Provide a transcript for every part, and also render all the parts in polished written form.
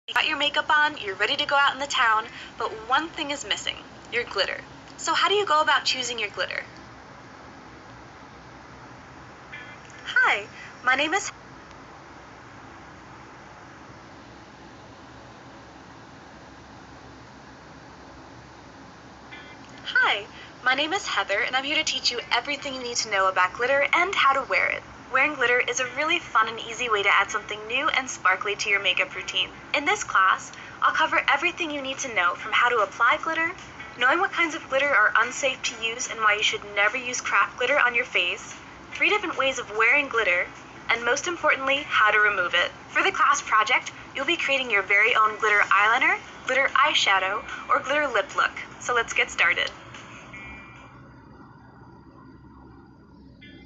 You got your makeup on, you're ready to go out in the town, but one thing is missing, your glitter. So how do you go about choosing your glitter? Hi, my name is Heather, and I'm here to teach you everything you need to know about glitter and how to wear it. Wearing glitter is a really fun and easy way to add something new and sparkly to your makeup routine. In this class, I'll cover everything you need to know, from how to apply glitter, knowing what kinds of glitter are unsafe to use and why you should never use craft glitter on your face, 3 different ways of wearing glitter, and most importantly, how to remove it. For the class project, you'll be creating your very own glitter eyeliner, glitter eyeshadow, or glitter lip look. So let's get started.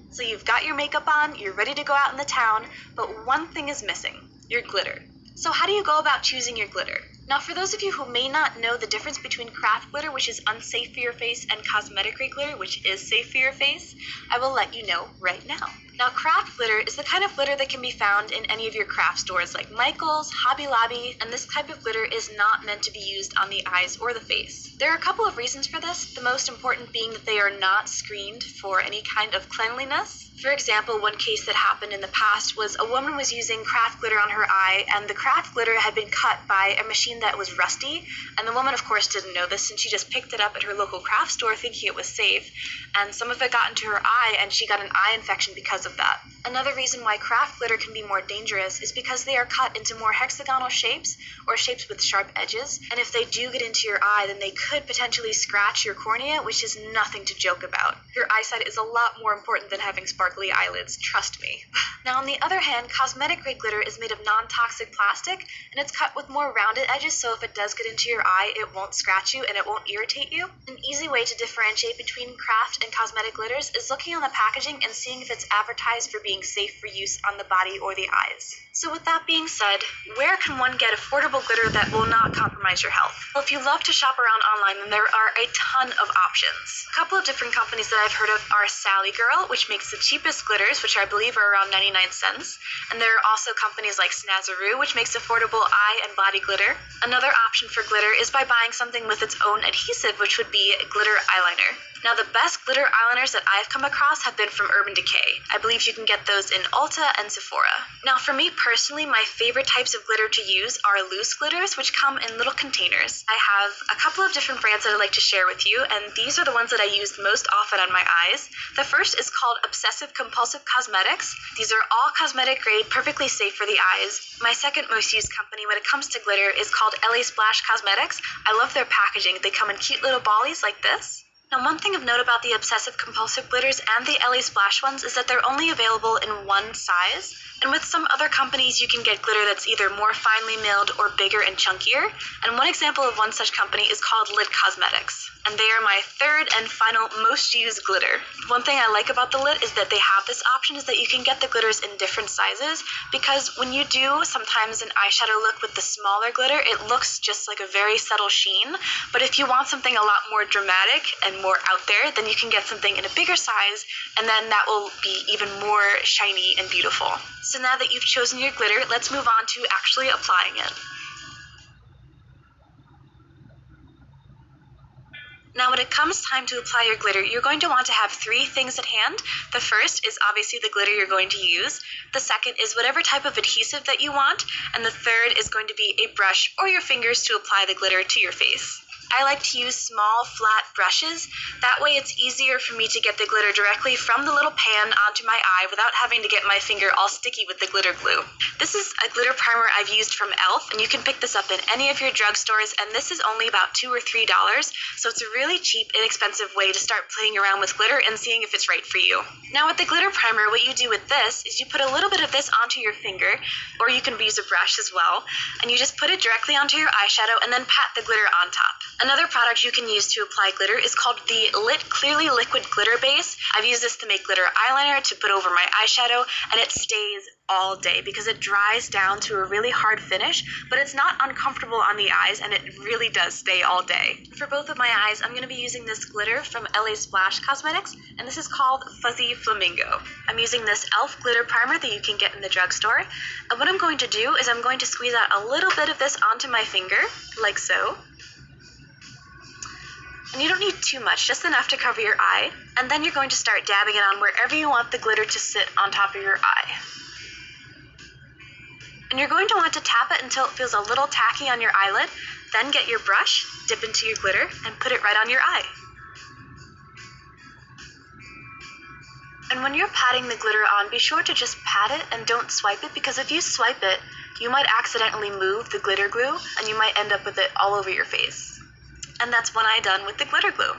So you've got your makeup on, you're ready to go out in the town, but one thing is missing, your glitter. So how do you go about choosing your glitter? Now, for those of you who may not know the difference between craft glitter, which is unsafe for your face, and cosmetic grade glitter, which is safe for your face, I will let you know right now. Now, craft glitter is the kind of glitter that can be found in any of your craft stores like Michael's, Hobby Lobby, and this type of glitter is not meant to be used on the eyes or the face. There are a couple of reasons for this, the most important being that they are not screened for any kind of cleanliness. For example, one case that happened in the past was a woman was using craft glitter on her eye, and the craft glitter had been cut by a machine that was rusty, and the woman of course didn't know this, and she just picked it up at her local craft store thinking it was safe, and some of it got into her eye and she got an eye infection because of that. Another reason why craft glitter can be more dangerous is because they are cut into more hexagonal shapes or shapes with sharp edges, and if they do get into your eye, then they could potentially scratch your cornea, which is nothing to joke about. Your eyesight is a lot more important than having sparkly eyelids, trust me. Now, on the other hand, cosmetic grade glitter is made of non-toxic plastic, and it's cut with more rounded edges, so if it does get into your eye, it won't scratch you and it won't irritate you. An easy way to differentiate between craft and cosmetic glitters is looking on the packaging and seeing if it's advertised for being safe for use on the body or the eyes. So with that being said, where can one get affordable glitter that will not compromise your health? Well, if you love to shop around online, then there are a ton of options. A couple of different companies that I've heard of are Sally Girl, which makes the cheapest glitters, which I believe are around 99 cents. And there are also companies like Snazzaroo, which makes affordable eye and body glitter. Another option for glitter is by buying something with its own adhesive, which would be glitter eyeliner. Now, the best glitter eyeliners that I've come across have been from Urban Decay. I believe you can get those in Ulta and Sephora. Now, for me personally, my favorite types of glitter to use are loose glitters, which come in little containers. I have a couple of different brands that I'd like to share with you, and these are the ones that I use most often on my eyes. The first is called Obsessive Compulsive Cosmetics. These are all cosmetic grade, perfectly safe for the eyes. My second most used company when it comes to glitter is called LA Splash Cosmetics. I love their packaging. They come in cute little ballies like this. Now, one thing of note about the Obsessive Compulsive glitters and the LA Splash ones is that they're only available in one size, and with some other companies you can get glitter that's either more finely milled or bigger and chunkier, and one example of one such company is called Lit Cosmetics, and they are my third and final most used glitter. One thing I like about the Lit is that they have this option is that you can get the glitters in different sizes, because when you do sometimes an eyeshadow look with the smaller glitter, it looks just like a very subtle sheen, but if you want something a lot more dramatic and more out there, then you can get something in a bigger size, and then that will be even more shiny and beautiful. So now that you've chosen your glitter, let's move on to actually applying it. Now, when it comes time to apply your glitter, you're going to want to have 3 things at hand. The first is obviously the glitter you're going to use. The second is whatever type of adhesive that you want. And the third is going to be a brush or your fingers to apply the glitter to your face. I like to use small, flat brushes. That way it's easier for me to get the glitter directly from the little pan onto my eye without having to get my finger all sticky with the glitter glue. This is a glitter primer I've used from e.l.f., and you can pick this up in any of your drugstores, and this is only about $2 or $3, so it's a really cheap, inexpensive way to start playing around with glitter and seeing if it's right for you. Now, with the glitter primer, what you do with this is you put a little bit of this onto your finger, or you can use a brush as well, and you just put it directly onto your eyeshadow and then pat the glitter on top. Another product you can use to apply glitter is called the Lit Clearly Liquid Glitter Base. I've used this to make glitter eyeliner, to put over my eyeshadow, and it stays all day because it dries down to a really hard finish, but it's not uncomfortable on the eyes, and it really does stay all day. For both of my eyes, I'm going to be using this glitter from LA Splash Cosmetics, and this is called Fuzzy Flamingo. I'm using this e.l.f. glitter primer that you can get in the drugstore, and what I'm going to do is I'm going to squeeze out a little bit of this onto my finger, like so. And you don't need too much, just enough to cover your eye, and then you're going to start dabbing it on wherever you want the glitter to sit on top of your eye. And you're going to want to tap it until it feels a little tacky on your eyelid, then get your brush, dip into your glitter, and put it right on your eye. And when you're patting the glitter on, be sure to just pat it and don't swipe it, because if you swipe it, you might accidentally move the glitter glue, and you might end up with it all over your face. And that's one eye done with the glitter glue.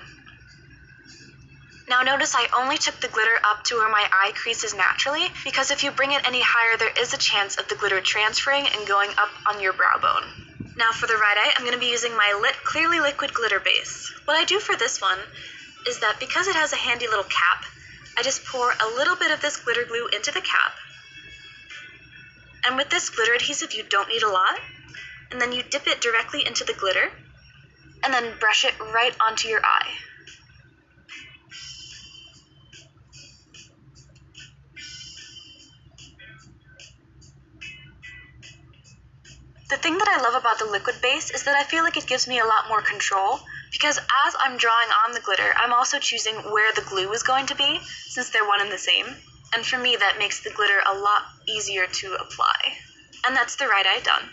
Now notice I only took the glitter up to where my eye crease is naturally, because if you bring it any higher, there is a chance of the glitter transferring and going up on your brow bone. Now for the right eye, I'm going to be using my Lit Clearly Liquid Glitter Base. What I do for this one is that because it has a handy little cap, I just pour a little bit of this glitter glue into the cap. And with this glitter adhesive, you don't need a lot. And then you dip it directly into the glitter, and then brush it right onto your eye. The thing that I love about the liquid base is that I feel like it gives me a lot more control, because as I'm drawing on the glitter, I'm also choosing where the glue is going to be, since they're one and the same. And for me, that makes the glitter a lot easier to apply. And that's the right eye done.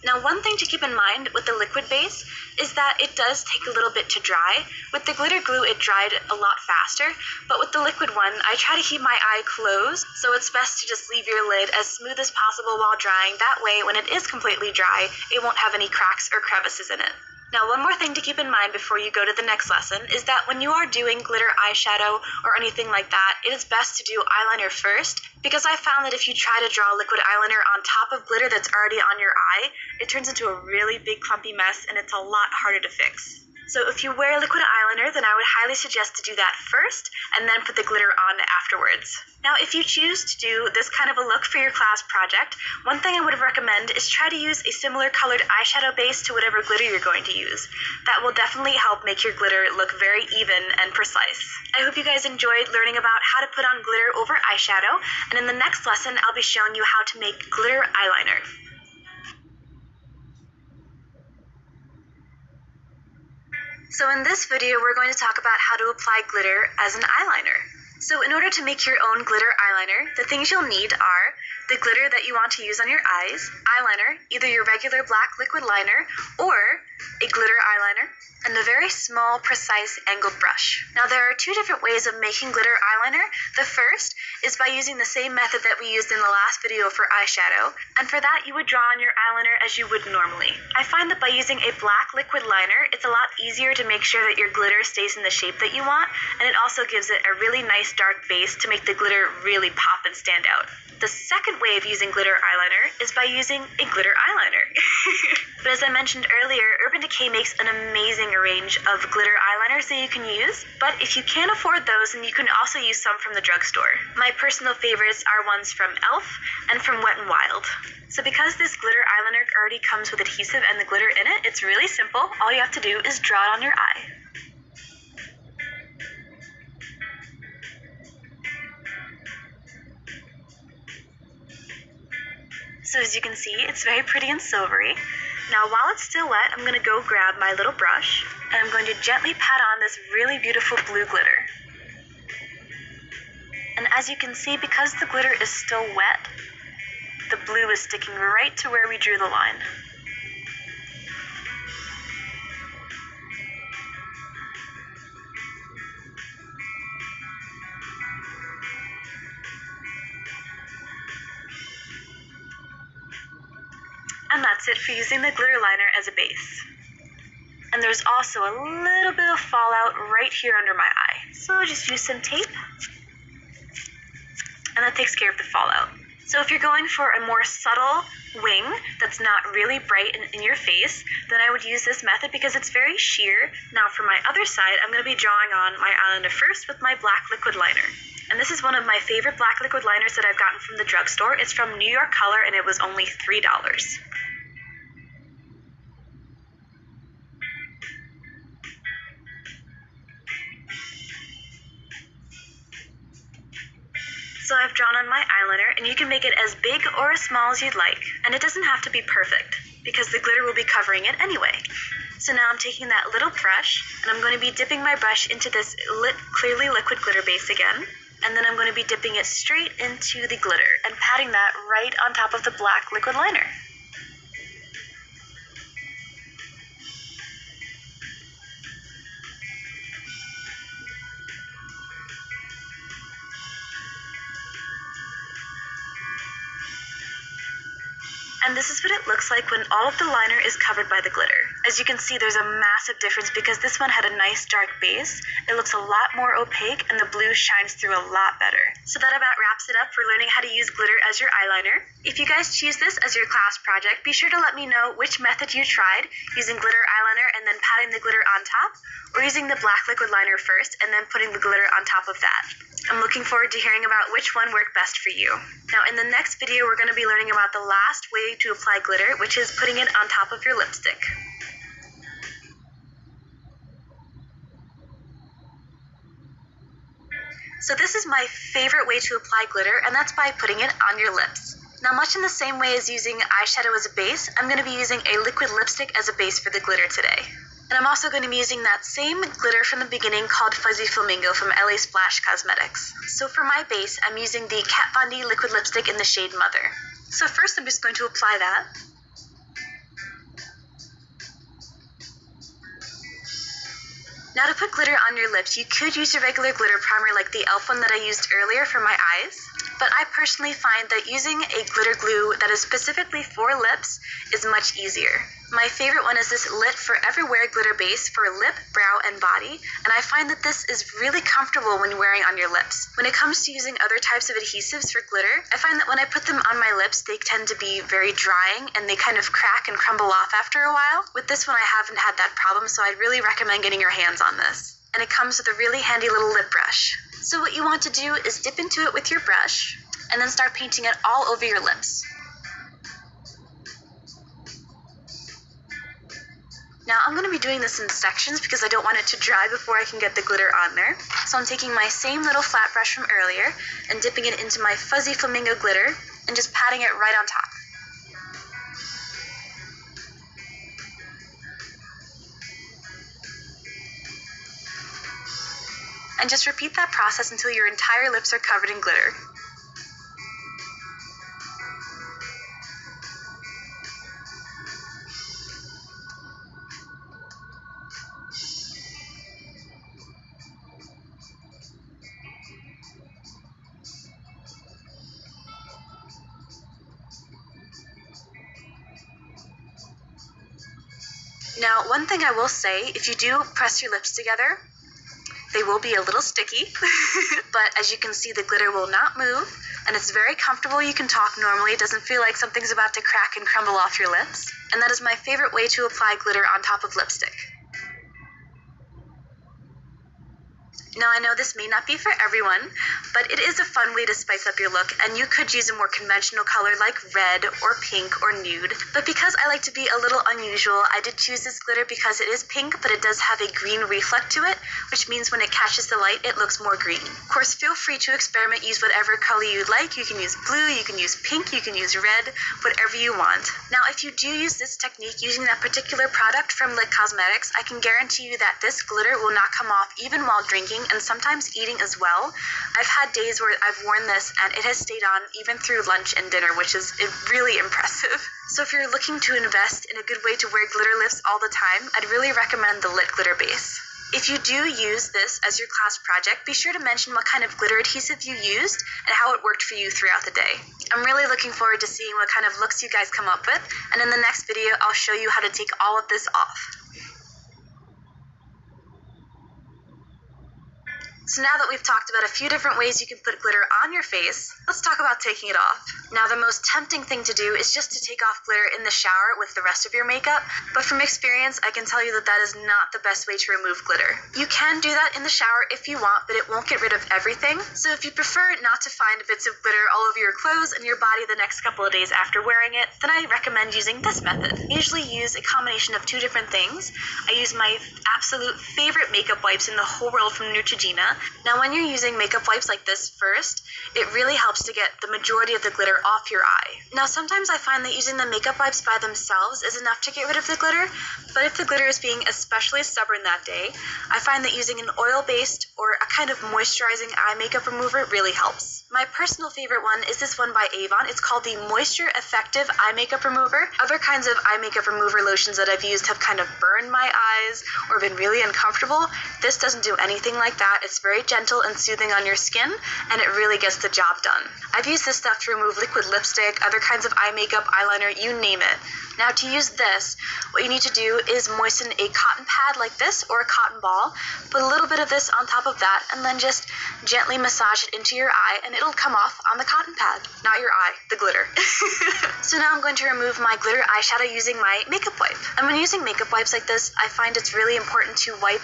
Now, one thing to keep in mind with the liquid base is that it does take a little bit to dry. With the glitter glue, it dried a lot faster, but with the liquid one, I try to keep my eye closed, so it's best to just leave your lid as smooth as possible while drying. That way, when it is completely dry, it won't have any cracks or crevices in it. Now, one more thing to keep in mind before you go to the next lesson is that when you are doing glitter eyeshadow or anything like that, it is best to do eyeliner first, because I found that if you try to draw liquid eyeliner on top of glitter that's already on your eye, it turns into a really big clumpy mess and it's a lot harder to fix. So if you wear liquid eyeliner, then I would highly suggest to do that first and then put the glitter on afterwards. Now, if you choose to do this kind of a look for your class project, one thing I would recommend is try to use a similar colored eyeshadow base to whatever glitter you're going to use. That will definitely help make your glitter look very even and precise. I hope you guys enjoyed learning about how to put on glitter over eyeshadow, and in the next lesson, I'll be showing you how to make glitter eyeliner. So in this video, we're going to talk about how to apply glitter as an eyeliner. So in order to make your own glitter eyeliner, the things you'll need are the glitter that you want to use on your eyes, eyeliner, either your regular black liquid liner or a glitter eyeliner, and a very small, precise angled brush. Now there are two different ways of making glitter eyeliner. The first is by using the same method that we used in the last video for eyeshadow, and for that you would draw on your eyeliner as you would normally. I find that by using a black liquid liner, it's a lot easier to make sure that your glitter stays in the shape that you want, and it also gives it a really nice dark base to make the glitter really pop and stand out. The second way of using glitter eyeliner is by using a glitter eyeliner. But as I mentioned earlier, Urban Decay makes an amazing range of glitter eyeliners that you can use, but if you can't afford those, then you can also use some from the drugstore. My personal favorites are ones from e.l.f. and from Wet n Wild. So because this glitter eyeliner already comes with adhesive and the glitter in it, it's really simple. All you have to do is draw it on your eye. So as you can see, it's very pretty and silvery. Now while it's still wet, I'm going to go grab my little brush, and I'm going to gently pat on this really beautiful blue glitter. And as you can see, because the glitter is still wet, the blue is sticking right to where we drew the line. And that's it for using the glitter liner as a base. And there's also a little bit of fallout right here under my eye. So I'll just use some tape, and that takes care of the fallout. So if you're going for a more subtle wing that's not really bright in your face, then I would use this method because it's very sheer. Now for my other side, I'm going to be drawing on my eyeliner first with my black liquid liner. And this is one of my favorite black liquid liners that I've gotten from the drugstore. It's from New York Color and it was only $3. So I've drawn on my eyeliner, and you can make it as big or as small as you'd like, and it doesn't have to be perfect, because the glitter will be covering it anyway. So now I'm taking that little brush, and I'm going to be dipping my brush into this clearly liquid glitter base again, and then I'm going to be dipping it straight into the glitter, and patting that right on top of the black liquid liner. And this is what it looks like when all of the liner is covered by the glitter. As you can see, there's a massive difference because this one had a nice dark base. It looks a lot more opaque and the blue shines through a lot better. So that about wraps it up for learning how to use glitter as your eyeliner. If you guys choose this as your class project, be sure to let me know which method you tried, using glitter eyeliner and then patting the glitter on top, or using the black liquid liner first and then putting the glitter on top of that. I'm looking forward to hearing about which one worked best for you. Now in the next video, we're going to be learning about the last way to apply glitter, which is putting it on top of your lipstick. So this is my favorite way to apply glitter, and that's by putting it on your lips. Now much in the same way as using eyeshadow as a base, I'm going to be using a liquid lipstick as a base for the glitter today. And I'm also going to be using that same glitter from the beginning called Fuzzy Flamingo from LA Splash Cosmetics. So for my base, I'm using the Kat Von D liquid lipstick in the shade Mother. So first I'm just going to apply that. Now to put glitter on your lips, you could use your regular glitter primer like the e.l.f. one that I used earlier for my eyes. But I personally find that using a glitter glue that is specifically for lips is much easier. My favorite one is this Lit For Everywhere glitter base for lip, brow, and body, and I find that this is really comfortable when wearing on your lips. When it comes to using other types of adhesives for glitter, I find that when I put them on my lips, they tend to be very drying and they kind of crack and crumble off after a while. With this one, I haven't had that problem, so I'd really recommend getting your hands on this. And it comes with a really handy little lip brush. So what you want to do is dip into it with your brush, and then start painting it all over your lips. Now I'm going to be doing this in sections because I don't want it to dry before I can get the glitter on there. So I'm taking my same little flat brush from earlier and dipping it into my Fuzzy Flamingo glitter and just patting it right on top. And just repeat that process until your entire lips are covered in glitter. Now, one thing I will say, if you do press your lips together, they will be a little sticky, but as you can see, the glitter will not move, and it's very comfortable. You can talk normally. It doesn't feel like something's about to crack and crumble off your lips. And that is my favorite way to apply glitter on top of lipstick. Now, I know this may not be for everyone, but it is a fun way to spice up your look, and you could use a more conventional color like red or pink or nude. But because I like to be a little unusual, I did choose this glitter because it is pink, but it does have a green reflect to it, which means when it catches the light, it looks more green. Of course, feel free to experiment, use whatever color you'd like. You can use blue, you can use pink, you can use red, whatever you want. Now, if you do use this technique using that particular product from Lit Cosmetics, I can guarantee you that this glitter will not come off even while drinking and sometimes eating as well. I've had days where I've worn this and it has stayed on even through lunch and dinner, which is really impressive. So if you're looking to invest in a good way to wear glitter lips all the time, I'd really recommend the Lit Glitter Base. If you do use this as your class project, be sure to mention what kind of glitter adhesive you used and how it worked for you throughout the day. I'm really looking forward to seeing what kind of looks you guys come up with, and in the next video, I'll show you how to take all of this off. So now that we've talked about a few different ways you can put glitter on your face, let's talk about taking it off. Now, the most tempting thing to do is just to take off glitter in the shower with the rest of your makeup, but from experience, I can tell you that that is not the best way to remove glitter. You can do that in the shower if you want, but it won't get rid of everything. So if you prefer not to find bits of glitter all over your clothes and your body the next couple of days after wearing it, then I recommend using this method. I usually use a combination of two different things. I use my absolute favorite makeup wipes in the whole world from Neutrogena. Now, when you're using makeup wipes like this first, it really helps to get the majority of the glitter off your eye. Now, sometimes I find that using the makeup wipes by themselves is enough to get rid of the glitter, but if the glitter is being especially stubborn that day, I find that using an oil-based or a kind of moisturizing eye makeup remover really helps. My personal favorite one is this one by Avon. It's called the Moisture Effective Eye Makeup Remover. Other kinds of eye makeup remover lotions that I've used have kind of burned my eyes or been really uncomfortable. This doesn't do anything like that. It's very gentle and soothing on your skin, and it really gets the job done. I've used this stuff to remove liquid lipstick, other kinds of eye makeup, eyeliner, you name it. Now, to use this, what you need to do is moisten a cotton pad like this or a cotton ball, put a little bit of this on top of that, and then just gently massage it into your eye, and it'll come off on the cotton pad, not your eye, the glitter. So now I'm going to remove my glitter eyeshadow using my makeup wipe. And when using makeup wipes like this, I find it's really important to wipe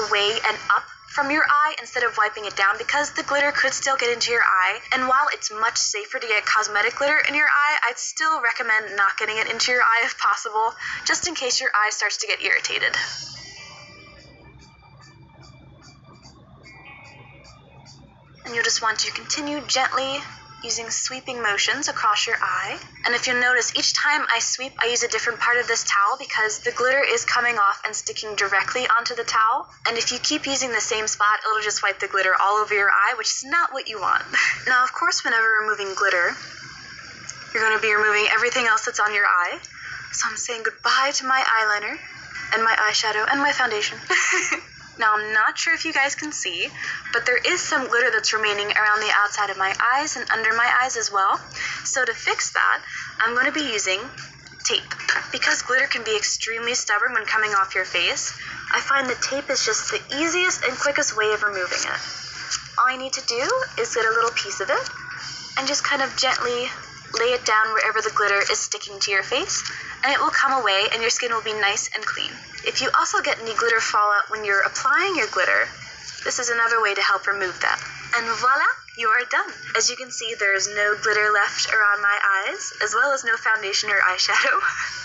away and up from your eye instead of wiping it down, because the glitter could still get into your eye, and while it's much safer to get cosmetic glitter in your eye, I'd still recommend not getting it into your eye if possible, just in case your eye starts to get irritated. And you'll just want to continue gently using sweeping motions across your eye. And if you'll notice, each time I sweep, I use a different part of this towel because the glitter is coming off and sticking directly onto the towel. And if you keep using the same spot, it'll just wipe the glitter all over your eye, which is not what you want. Now, of course, whenever removing glitter, you're going to be removing everything else that's on your eye. So I'm saying goodbye to my eyeliner and my eyeshadow and my foundation. Now, I'm not sure if you guys can see, but there is some glitter that's remaining around the outside of my eyes and under my eyes as well. So to fix that, I'm going to be using tape. Because glitter can be extremely stubborn when coming off your face, I find that tape is just the easiest and quickest way of removing it. All you need to do is get a little piece of it and just kind of gently lay it down wherever the glitter is sticking to your face, and it will come away and your skin will be nice and clean. If you also get any glitter fallout when you're applying your glitter, this is another way to help remove that. And voila, you are done. As you can see, there is no glitter left around my eyes, as well as no foundation or eyeshadow.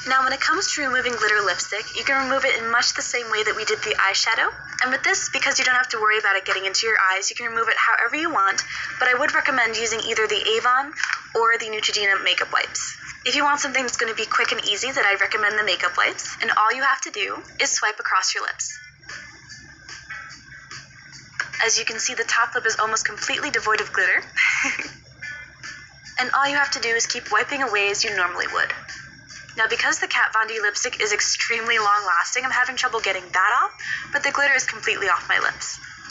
Now, when it comes to removing glitter lipstick, you can remove it in much the same way that we did the eyeshadow. And with this, because you don't have to worry about it getting into your eyes, you can remove it however you want, but I would recommend using either the Avon or the Neutrogena makeup wipes. If you want something that's going to be quick and easy, then I recommend the makeup wipes, and all you have to do is swipe across your lips. As you can see, the top lip is almost completely devoid of glitter. And all you have to do is keep wiping away as you normally would. Now, because the Kat Von D lipstick is extremely long-lasting, I'm having trouble getting that off, but the glitter is completely off my lips.